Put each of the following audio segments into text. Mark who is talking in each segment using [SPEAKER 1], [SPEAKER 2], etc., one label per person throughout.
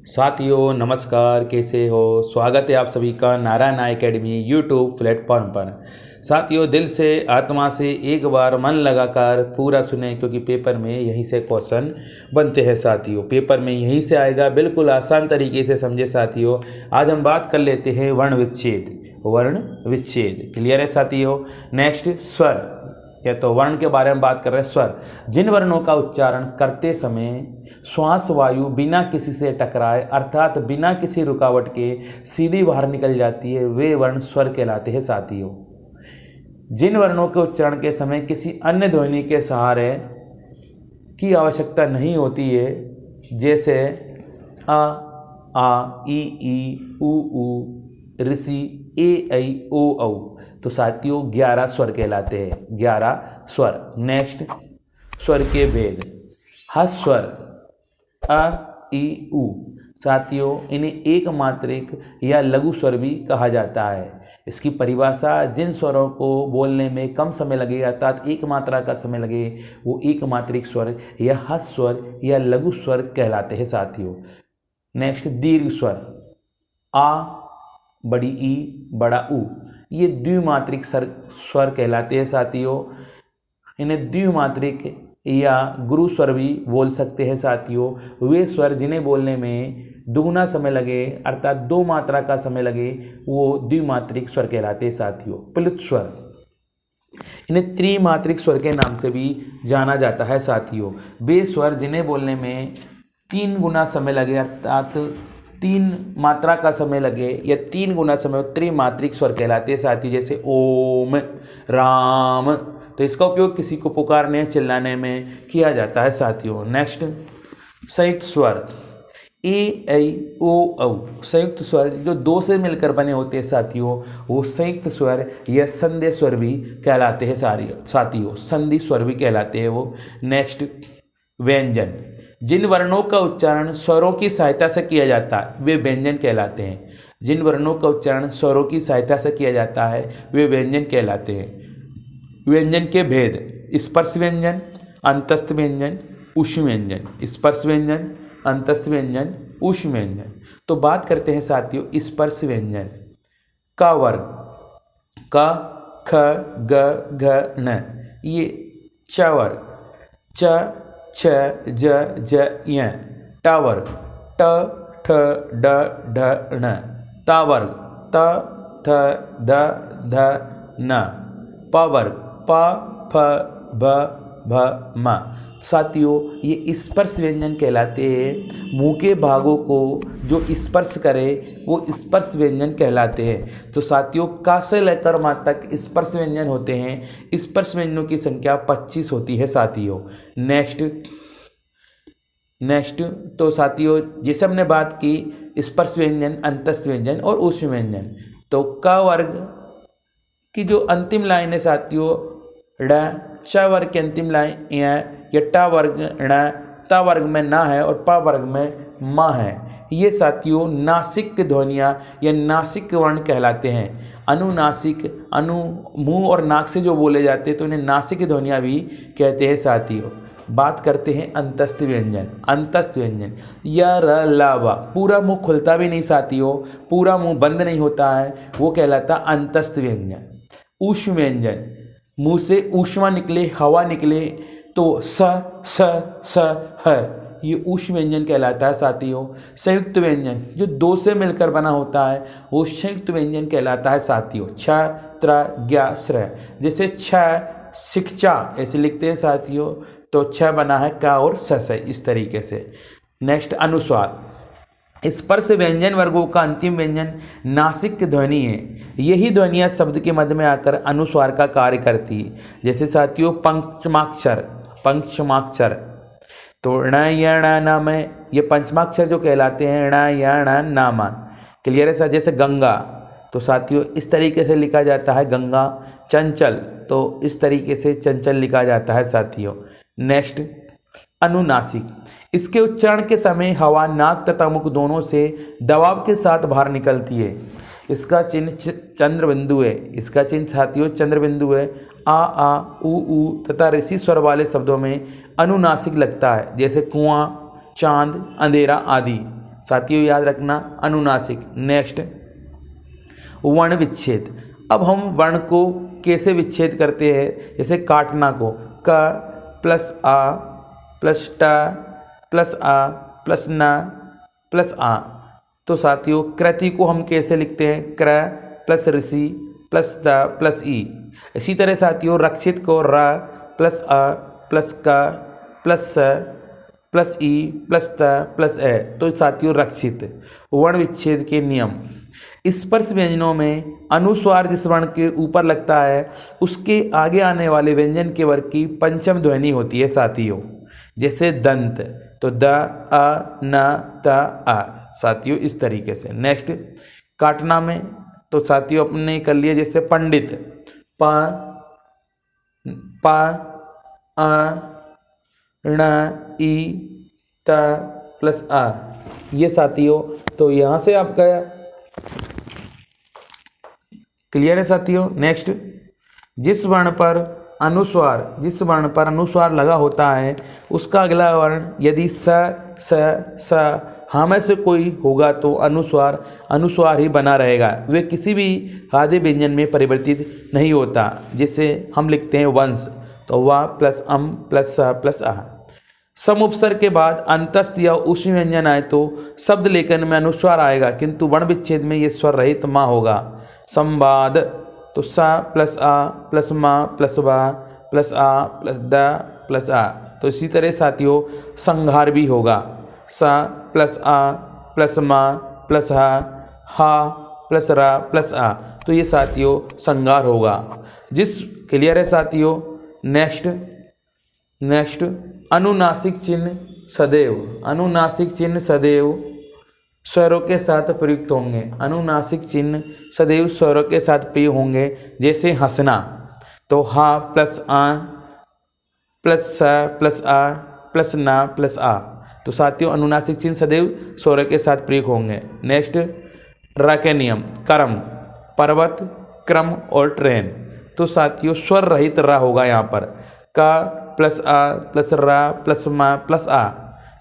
[SPEAKER 1] साथियों नमस्कार, कैसे हो। स्वागत है आप सभी का नारायण एकेडमी यूट्यूब प्लेटफॉर्म पर। साथियों दिल से आत्मा से एक बार मन लगाकर पूरा सुने, क्योंकि पेपर में यहीं से क्वेश्चन बनते हैं साथियों। पेपर में यहीं से आएगा, बिल्कुल आसान तरीके से समझे साथियों। आज हम बात कर लेते हैं वर्ण विच्छेद। वर्ण विच्छेद क्लियर है साथियों। नेक्स्ट स्वर, या तो वर्ण के बारे में बात कर रहे हैं। स्वर, जिन वर्णों का उच्चारण करते समय श्वास वायु बिना किसी से टकराए अर्थात बिना किसी रुकावट के सीधी बाहर निकल जाती है, वे वर्ण स्वर कहलाते हैं साथियों। जिन वर्णों के उच्चारण के समय किसी अन्य ध्वनि के सहारे की आवश्यकता नहीं होती है, जैसे आ ई ऊ ऋषि ए ऐ ओ औ, तो साथियों 11 स्वर कहलाते हैं। 11 स्वर। नेक्स्ट स्वर के भेद। हर्ष स्वर अ ई उ, साथियों इन्हें एक मात्रिक या लघु स्वर भी कहा जाता है। इसकी परिभाषा, जिन स्वरों को बोलने में कम समय लगे अर्थात एक मात्रा का समय लगे, वो एक मात्रिक स्वर या हर्ष स्वर या लघु स्वर कहलाते हैं साथियों। नेक्स्ट दीर्घ स्वर आ बड़ी ई बड़ा उ, ये द्विमात्रिक स्वर कहलाते हैं साथियों। इन्हें द्विमात्रिक या गुरु स्वर भी बोल सकते हैं साथियों। वे स्वर जिन्हें बोलने में दुगुना समय लगे अर्थात 2 मात्रा का समय लगे, वो द्विमात्रिक स्वर कहलाते हैं साथियों। प्लुत स्वर, इन्हें त्रिमात्रिक स्वर के नाम से भी जाना जाता है साथियों। वे स्वर जिन्हें बोलने में 3 गुना समय लगे अर्थात 3 मात्रा का समय लगे या 3 गुना समय, त्रिमात्रिक स्वर कहलाते हैं साथियों। जैसे ओम, राम, तो इसका उपयोग किसी को पुकारने चिल्लाने में किया जाता है साथियों। नेक्स्ट संयुक्त स्वर ए ऐ ओ औ, संयुक्त स्वर जो 2 से मिलकर बने होते हैं साथियों, वो संयुक्त स्वर या संधि स्वर भी कहलाते हैं साथियों। संधि स्वर भी कहलाते हैं वो। नेक्स्ट व्यंजन, जिन वर्णों का उच्चारण स्वरों की सहायता से किया जाता है वे व्यंजन कहलाते हैं। जिन वर्णों का उच्चारण स्वरों की सहायता से किया जाता है वे व्यंजन कहलाते हैं। व्यंजन के भेद। स्पर्श व्यंजन, अंतस्थ व्यंजन, ऊष्म व्यंजन। स्पर्श व्यंजन, अंतस्थ व्यंजन, ऊष्म व्यंजन। तो बात करते हैं साथियों स्पर्श व्यंजन का वर्ग। क ख ग घ न, ये च वर्ग। च छ ज ज य। ट वर्ग। ट ठ ड ढ ण। ता वर्ग। त थ द ध न। प वर्ग। प फ ब भ म। साथियों ये स्पर्श व्यंजन कहलाते हैं। मुंह के भागों को जो स्पर्श करे वो स्पर्श व्यंजन कहलाते हैं। तो साथियों का से लेकर मा तक स्पर्श व्यंजन होते हैं। स्पर्श व्यंजनों की संख्या 25 होती है साथियों। नेक्स्ट तो साथियों जैसे हमने बात की स्पर्श व्यंजन, अंतस्थ व्यंजन और ऊष्म व्यंजन, तो क वर्ग की जो अंतिम लाइन है साथियों ड़, च वर्ग की अंतिम लाइन या ट वर्ग ण, ता वर्ग में ना है और प वर्ग में मा है। ये साथियों नासिक ध्वनियाँ या नासिक वर्ण कहलाते हैं। अनुनासिक, मुंह और नाक से जो बोले जाते हैं तो इन्हें नासिक ध्वनियाँ भी कहते हैं साथियों। बात करते हैं अंतस्थ व्यंजन। अंतस्थ व्यंजन या र ला वा, पूरा मुंह खुलता भी नहीं साथियों, पूरा मुंह बंद नहीं होता है, वो कहलाता अंतस्थ व्यंजन। ऊष्म व्यंजन, मुंह से ऊष्मा निकले, हवा निकले, तो स स स ह, ये ऊष्म व्यंजन कहलाता है साथियों। संयुक्त व्यंजन जो 2 से मिलकर बना होता है वो संयुक्त व्यंजन कहलाता है साथियों। छ त्र ज्ञ श्र, जैसे छ शिक्षा ऐसे लिखते हैं साथियों, तो छ बना है का और स, इस तरीके से। नेक्स्ट अनुस्वार, स्पर्श व्यंजन वर्गों का अंतिम व्यंजन नासिक ध्वनि है। यही ध्वनियाँ शब्द के मध्य में आकर अनुस्वार का कार्य करती है। जैसे साथियों पंचमाक्षर, तो ण य ण न में ये पंचमाक्षर जो कहलाते हैं ण य ण न म। क्लियर है सर। जैसे गंगा, तो साथियों इस तरीके से लिखा जाता है गंगा। चंचल, तो इस तरीके से चंचल लिखा जाता है साथियों। नेक्स्ट अनुनासिक, इसके उच्चारण के समय हवा नाक तथा मुख दोनों से दबाव के साथ बाहर निकलती है। इसका चिन्ह चंद्र बिंदु है। इसका चिन्ह साथियों चंद्र बिंदु है। आ ऊ तथा ऋषि स्वर वाले शब्दों में अनुनासिक लगता है, जैसे कुआं, चांद, अंधेरा आदि। साथियों याद रखना अनुनासिक। नेक्स्ट वर्ण विच्छेद। अब हम वर्ण को कैसे विच्छेद करते हैं, जैसे काटना को क प्लस आ प्लस ट प्लस आ प्लस न प्लस आ। तो साथियों कृति को हम कैसे लिखते हैं, क्र प्लस ऋषि प्लस द प्लस ई। इसी तरह साथियों रक्षित को र प्लस अ प्लस क प्लस स प्लस ई प्लस त प्लस ए। तो साथियों रक्षित। वर्ण विच्छेद के नियम। स्पर्श व्यंजनों में अनुस्वार जिस वर्ण के ऊपर लगता है उसके आगे आने वाले व्यंजन के वर्ग की पंचम ध्वनि होती है साथियों। जैसे दंत, तो द अ न त आ। साथियों इस तरीके से। नेक्स्ट काटना में, तो साथियों अपने कर लिए जैसे पंडित, प प अ ण ई त प्लस आ। ये साथियों, तो यहाँ से आपका क्लियर है साथियों। नेक्स्ट जिस वर्ण पर अनुस्वार लगा होता है उसका अगला वर्ण यदि स हाँ में से कोई होगा तो अनुस्वार ही बना रहेगा, वे किसी भी आधे व्यंजन में परिवर्तित नहीं होता। जैसे हम लिखते हैं वंश, तो वा प्लस अम प्लस स प्लस आ। सम उपसर्ग के बाद अंतस्थ या ऊष्म व्यंजन आए तो शब्द लेखन में अनुस्वार आएगा, किंतु वर्ण विच्छेद में ये स्वर रहित माँ होगा। संवाद, तो सा प्लस आ प्लस मा प्लस वा प्लस आ प्लस द प्लस आ। तो इसी तरह साथियों संहार भी होगा, सा प्लस आ प्लस मा प्लस हा प्लस रा प्लस आ। तो ये साथियों संहार होगा। जिस क्लियर है साथियों। नेक्स्ट अनुनासिक चिन्ह सदैव स्वरों के साथ प्रयुक्त होंगे। अनुनासिक चिन्ह सदैव स्वरों के साथ प्रयुक्त होंगे। जैसे हंसना, तो हा प्लस आ प्लस स प्लस आ प्लस ना प्लस आ। तो साथियों अनुनासिक चिन्ह सदैव स्वरों के साथ प्रयुक्त होंगे। नेक्स्ट र के नियम। कर्म, पर्वत, क्रम और ट्रेन। तो साथियों स्वर रहित र होगा यहाँ पर, का प्लस आ प्लस रा प्लस मा प्लस आ।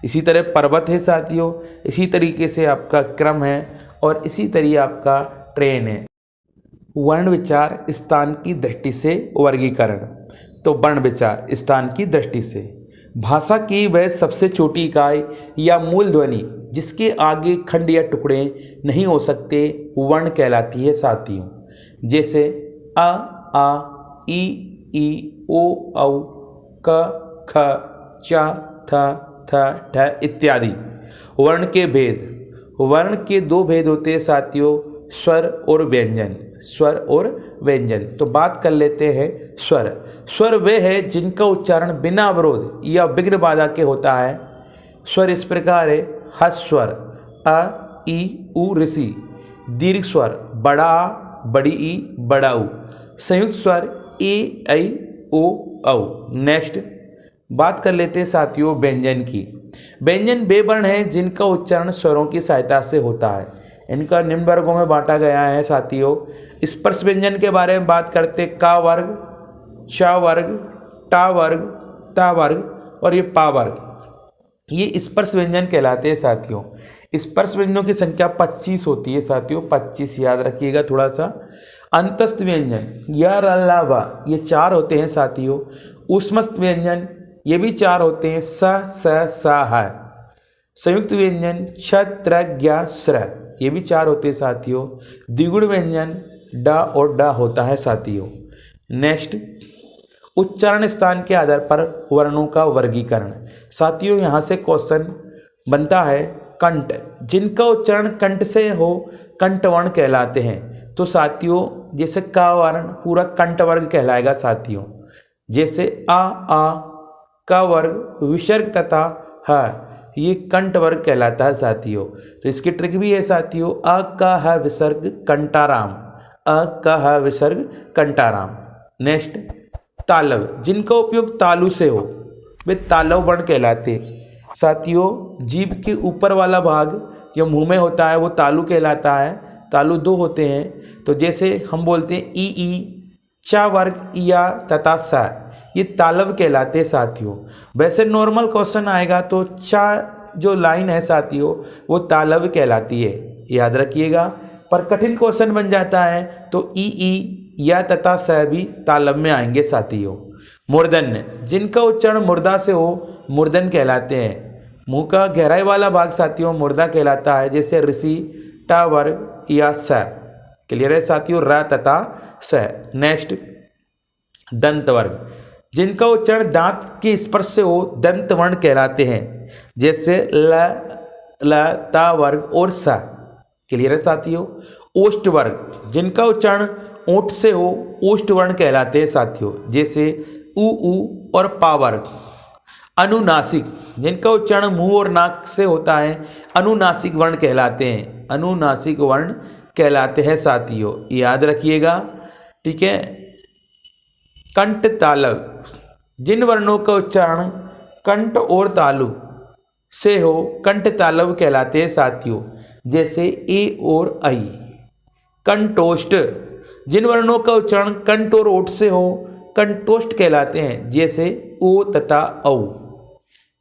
[SPEAKER 1] इसी तरह पर्वत है साथियों, इसी तरीके से आपका क्रम है और इसी तरीके आपका ट्रेन है। वर्ण विचार स्थान की दृष्टि से वर्गीकरण। तो वर्ण विचार स्थान की दृष्टि से भाषा की वह सबसे छोटी इकाई या मूल ध्वनि जिसके आगे खंड या टुकड़े नहीं हो सकते वर्ण कहलाती है साथियों। जैसे अ आ ई ओ औ क ख च थ थ ठ इत्यादि। वर्ण के भेद। वर्ण के दो भेद होते हैं साथियों, स्वर और व्यंजन। तो बात कर लेते हैं स्वर वे है जिनका उच्चारण बिना अवरोध या विघ्न बाधा के होता है। स्वर इस प्रकार है, हस्वर अ ई उ ऋषि, दीर्घ स्वर बड़ा आ बड़ी ई बड़ा उ, संयुक्त स्वर ए ऐ ओ औ। नेक्स्ट बात कर लेते हैं साथियों व्यंजन की। व्यंजन वे वर्ण है जिनका उच्चारण स्वरों की सहायता से होता है। इनका निम्न वर्गों में बांटा गया है साथियों। स्पर्श व्यंजन के बारे में बात करते, का वर्ग, चा वर्ग, टा वर्ग, ता वर्ग और ये पा वर्ग, ये स्पर्श व्यंजन कहलाते हैं साथियों। स्पर्श व्यंजनों की संख्या 25 होती है साथियों, 25 याद रखिएगा थोड़ा सा। अंतस्थ व्यंजन या रल्लावा ये 4 होते हैं साथियों। ऊष्मस्थ व्यंजन ये भी 4 होते हैं, स है। संयुक्त व्यंजन छ त्र ज्ञ स्र ये भी 4 होते हैं साथियों। द्विगुण व्यंजन ड और ड होता है साथियों। नेक्स्ट उच्चारण स्थान के आधार पर वर्णों का वर्गीकरण। साथियों यहाँ से क्वेश्चन बनता है, कंठ जिनका उच्चारण कंठ से हो कंठ वर्ण कहलाते हैं। तो साथियों जैसे का वर्ण पूरा कंठ वर्ग कहलाएगा साथियों। जैसे आ का वर्ग विसर्ग तथा ह ये कंठ वर्ग कहलाता है साथियों। तो इसकी ट्रिक भी है साथियों, अ का ह विसर्ग कंटाराम, अ का ह विसर्ग कंटाराम। नेक्स्ट तालव जिनका उपयोग तालु से हो वे तालव वर्ण कहलाते साथियों। जीभ के ऊपर वाला भाग जो मुंह में होता है वो तालु कहलाता है। तालु 2 होते हैं, तो जैसे हम बोलते हैं ई चा वर्ग या तथा सा, ये तालव कहलाते साथियों। वैसे नॉर्मल क्वेश्चन आएगा तो चा जो लाइन है साथियों वो तालव्य कहलाती है, याद रखिएगा। पर कठिन क्वेश्चन बन जाता है तो ई या तथा स भी तालव्य में आएंगे साथियों। मूर्धन्य, जिनका उच्चारण मुर्दा से हो मूर्धन कहलाते हैं। मुंह का गहराई वाला भाग साथियों मुर्दा कहलाता है, जैसे ऋषि, टा वर्ग या स। क्लियर है साथियों, र तथा स। नेक्स्ट दंत वर्ग, जिनका उच्चारण दांत के स्पर्श से हो दंत वर्ण कहलाते हैं, जैसे ल ता वर्ग और सा। क्लियर है साथियों। ओष्ठ वर्ग, जिनका उच्चारण ओठ से हो ओष्ठ वर्ण कहलाते हैं साथियों, जैसे उ और पा वर्ग। अनुनासिक, जिनका उच्चारण मुंह और नाक से होता है अनुनासिक वर्ण कहलाते हैं, अनुनासिक वर्ण कहलाते हैं साथियों, याद रखिएगा। ठीक है। कंठ तालव, जिन वर्णों का उच्चारण कंठ और तालु से हो कंठ तालव कहलाते हैं साथियों, जैसे ए और आई। कंठोष्ठ, जिन वर्णों का उच्चारण कंठ और ओठ से हो कंठोष्ठ कहलाते हैं, जैसे ओ तथा औ।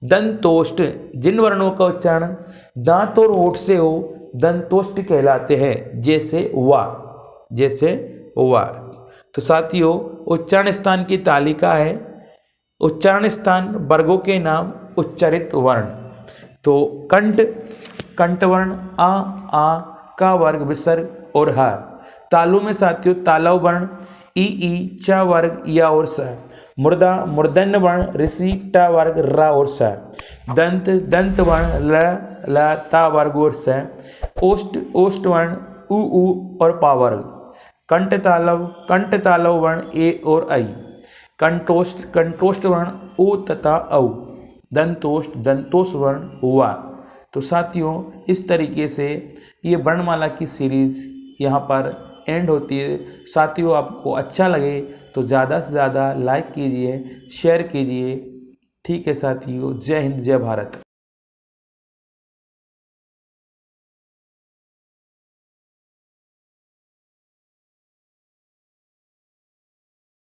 [SPEAKER 1] दंतोष्ठ, जिन वर्णों का उच्चारण दांत और ओठ से हो दंतोष्ठ कहलाते हैं, जैसे वा, जैसे वा। तो साथियों उच्चारण स्थान की तालिका है। उच्चारण स्थान वर्गों के नाम उच्चारित वर्ण। तो कंठ, कंठ वर्ण, आ का वर्ग विसर्ग और ह। तालु में साथियों तालव वर्ण ई चा वर्ग या और स। मुर्दा, मूर्धन्य वर्ण ऋषि, टा वर्ग रा और स। दंत, दंत वर्ण ल ता वर्ग और स। ओष्ठ, ओष्ठ वर्ण उ और पा वर्ग। कंठ तालव वर्ण ए और आई। कंठोष्ठ, कंठोष्ठ वर्ण ओ तथा औ। दंतोष्ठ, दंतोष्ठ वर्ण हुआ। तो साथियों इस तरीके से ये वर्णमाला की सीरीज यहाँ पर एंड होती है। साथियों आपको अच्छा लगे तो ज़्यादा से ज़्यादा लाइक कीजिए, शेयर कीजिए। ठीक है साथियों, जय हिंद, जय भारत।